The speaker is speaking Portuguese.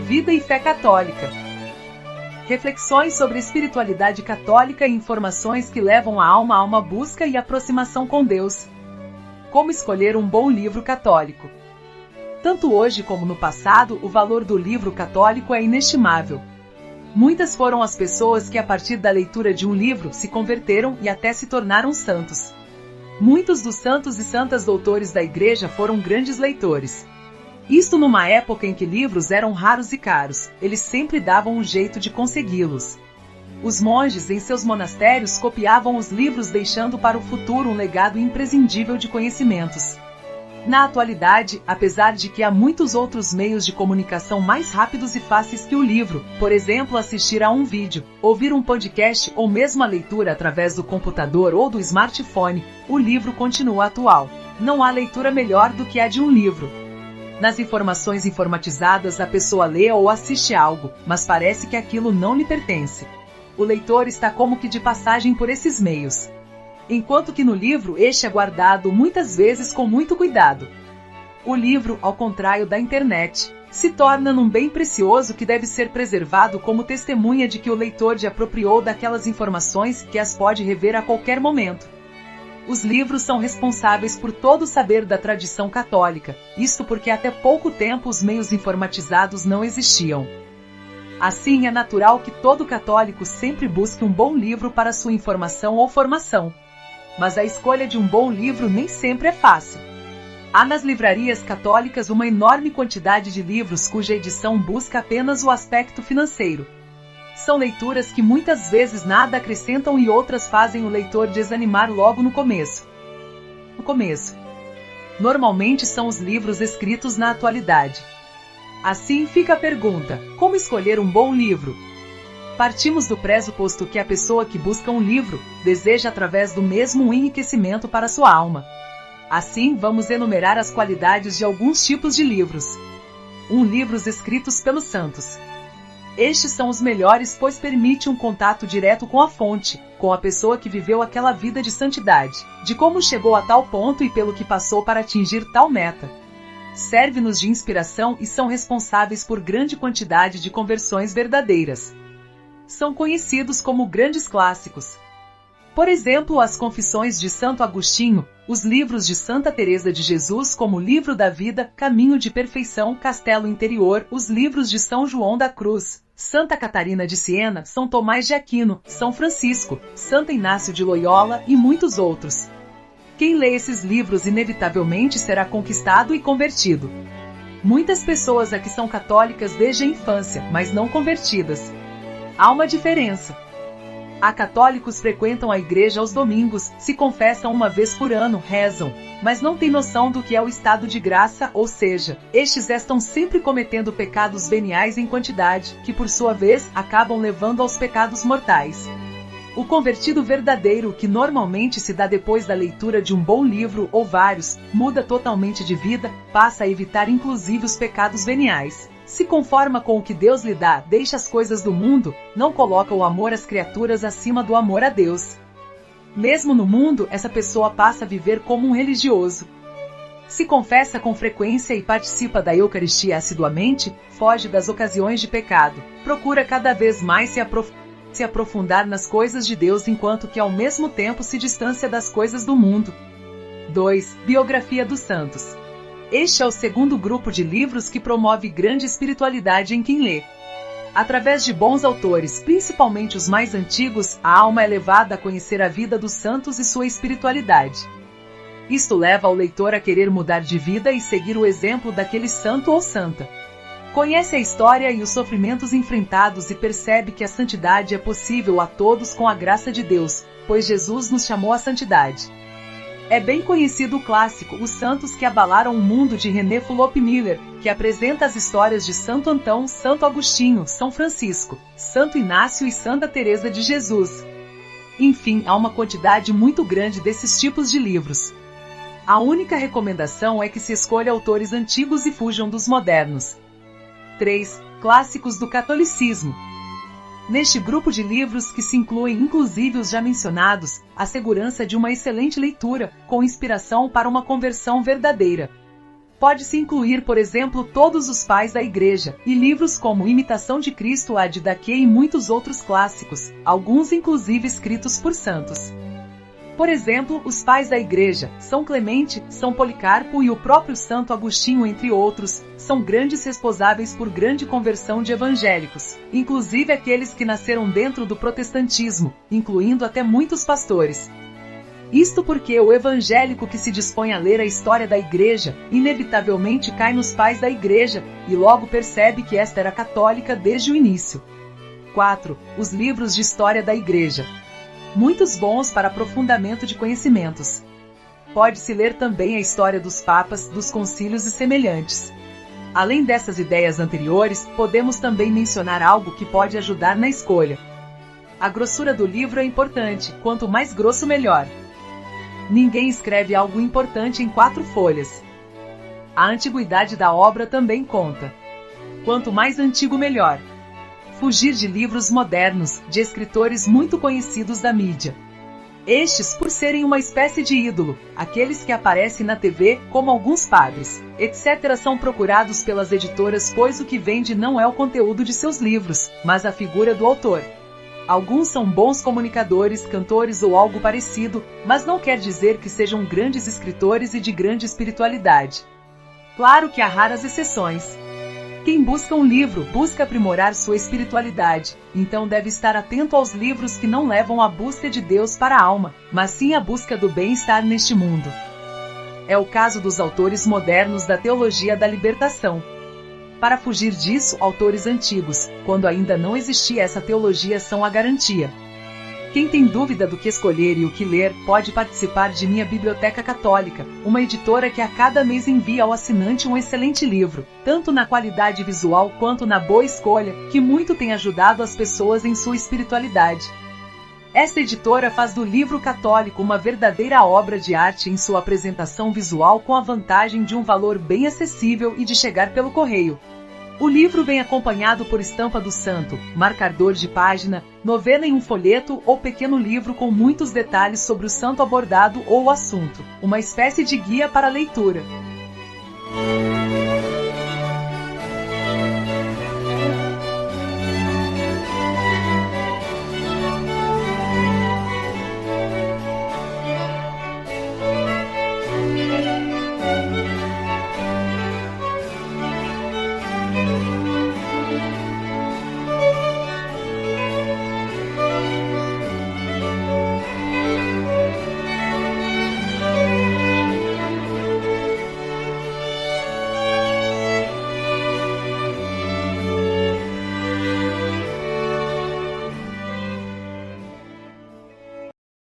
Vida e Fé Católica. Reflexões sobre espiritualidade católica e informações que levam a alma a uma busca e aproximação com Deus. Como escolher um bom livro católico. Tanto hoje como no passado, o valor do livro católico é inestimável. Muitas foram as pessoas que, a partir da leitura de um livro, se converteram e até se tornaram santos. Muitos dos santos e santas doutores da Igreja foram grandes leitores. Isto numa época em que livros eram raros e caros, eles sempre davam um jeito de consegui-los. Os monges em seus monastérios copiavam os livros, deixando para o futuro um legado imprescindível de conhecimentos. Na atualidade, apesar de que há muitos outros meios de comunicação mais rápidos e fáceis que o livro, por exemplo, assistir a um vídeo, ouvir um podcast ou mesmo a leitura através do computador ou do smartphone, o livro continua atual. Não há leitura melhor do que a de um livro. Nas informações informatizadas, a pessoa lê ou assiste algo, mas parece que aquilo não lhe pertence. O leitor está como que de passagem por esses meios. Enquanto que no livro este é guardado muitas vezes com muito cuidado. O livro, ao contrário da internet, se torna num bem precioso que deve ser preservado como testemunha de que o leitor se apropriou daquelas informações que as pode rever a qualquer momento. Os livros são responsáveis por todo o saber da tradição católica, isto porque até pouco tempo os meios informatizados não existiam. Assim, é natural que todo católico sempre busque um bom livro para sua informação ou formação. Mas a escolha de um bom livro nem sempre é fácil. Há nas livrarias católicas uma enorme quantidade de livros cuja edição busca apenas o aspecto financeiro. São leituras que muitas vezes nada acrescentam e outras fazem o leitor desanimar logo no começo. Normalmente são os livros escritos na atualidade. Assim fica a pergunta: como escolher um bom livro? Partimos do pressuposto que a pessoa que busca um livro deseja através do mesmo um enriquecimento para sua alma. Assim, vamos enumerar as qualidades de alguns tipos de livros. 1. Livros escritos pelos santos. Estes são os melhores, pois permite um contato direto com a fonte, com a pessoa que viveu aquela vida de santidade, de como chegou a tal ponto e pelo que passou para atingir tal meta. Serve-nos de inspiração e são responsáveis por grande quantidade de conversões verdadeiras. São conhecidos como grandes clássicos. Por exemplo, as Confissões de Santo Agostinho, os livros de Santa Teresa de Jesus como Livro da Vida, Caminho de Perfeição, Castelo Interior, os livros de São João da Cruz, Santa Catarina de Siena, São Tomás de Aquino, São Francisco, Santo Inácio de Loyola e muitos outros. Quem lê esses livros inevitavelmente será conquistado e convertido. Muitas pessoas aqui são católicas desde a infância, mas não convertidas. Há uma diferença. Há católicos que frequentam a igreja aos domingos, se confessam uma vez por ano, rezam, mas não têm noção do que é o estado de graça, ou seja, estes estão sempre cometendo pecados veniais em quantidade, que por sua vez acabam levando aos pecados mortais. O convertido verdadeiro, que normalmente se dá depois da leitura de um bom livro ou vários, muda totalmente de vida, passa a evitar inclusive os pecados veniais. Se conforma com o que Deus lhe dá, deixa as coisas do mundo, não coloca o amor às criaturas acima do amor a Deus. Mesmo no mundo, essa pessoa passa a viver como um religioso. Se confessa com frequência e participa da Eucaristia assiduamente, foge das ocasiões de pecado, procura cada vez mais se aprofundar nas coisas de Deus enquanto que ao mesmo tempo se distancia das coisas do mundo. 2. Biografia dos Santos. Este é o segundo grupo de livros que promove grande espiritualidade em quem lê. Através de bons autores, principalmente os mais antigos, a alma é levada a conhecer a vida dos santos e sua espiritualidade. Isto leva o leitor a querer mudar de vida e seguir o exemplo daquele santo ou santa. Conhece a história e os sofrimentos enfrentados e percebe que a santidade é possível a todos com a graça de Deus, pois Jesus nos chamou à santidade. É bem conhecido o clássico Os Santos que Abalaram o Mundo, de René Fulop Miller, que apresenta as histórias de Santo Antão, Santo Agostinho, São Francisco, Santo Inácio e Santa Teresa de Jesus. Enfim, há uma quantidade muito grande desses tipos de livros. A única recomendação é que se escolha autores antigos e fujam dos modernos. 3. Clássicos do catolicismo. Neste grupo de livros, que se incluem inclusive os já mencionados, a segurança de uma excelente leitura, com inspiração para uma conversão verdadeira. Pode-se incluir, por exemplo, Todos os Pais da Igreja, e livros como Imitação de Cristo, Ad Daqui e muitos outros clássicos, alguns inclusive escritos por santos. Por exemplo, os pais da Igreja, São Clemente, São Policarpo e o próprio Santo Agostinho, entre outros, são grandes responsáveis por grande conversão de evangélicos, inclusive aqueles que nasceram dentro do protestantismo, incluindo até muitos pastores. Isto porque o evangélico que se dispõe a ler a história da Igreja, inevitavelmente cai nos pais da Igreja, e logo percebe que esta era católica desde o início. 4. Os livros de história da Igreja. Muitos bons para aprofundamento de conhecimentos. Pode-se ler também a história dos papas, dos concílios e semelhantes. Além dessas ideias anteriores, podemos também mencionar algo que pode ajudar na escolha. A grossura do livro é importante, quanto mais grosso melhor. Ninguém escreve algo importante em 4 folhas. A antiguidade da obra também conta. Quanto mais antigo melhor. Fugir de livros modernos, de escritores muito conhecidos da mídia. Estes, por serem uma espécie de ídolo, aqueles que aparecem na TV, como alguns padres, etc., são procurados pelas editoras, pois o que vende não é o conteúdo de seus livros, mas a figura do autor. Alguns são bons comunicadores, cantores ou algo parecido, mas não quer dizer que sejam grandes escritores e de grande espiritualidade. Claro que há raras exceções. Quem busca um livro, busca aprimorar sua espiritualidade, então deve estar atento aos livros que não levam à busca de Deus para a alma, mas sim à busca do bem-estar neste mundo. É o caso dos autores modernos da teologia da libertação. Para fugir disso, autores antigos, quando ainda não existia essa teologia, são a garantia. Quem tem dúvida do que escolher e o que ler, pode participar de minha Biblioteca Católica, uma editora que a cada mês envia ao assinante um excelente livro, tanto na qualidade visual quanto na boa escolha, que muito tem ajudado as pessoas em sua espiritualidade. Esta editora faz do livro católico uma verdadeira obra de arte em sua apresentação visual, com a vantagem de um valor bem acessível e de chegar pelo correio. O livro vem acompanhado por estampa do santo, marcador de página, novena em um folheto ou pequeno livro com muitos detalhes sobre o santo abordado ou o assunto, uma espécie de guia para a leitura.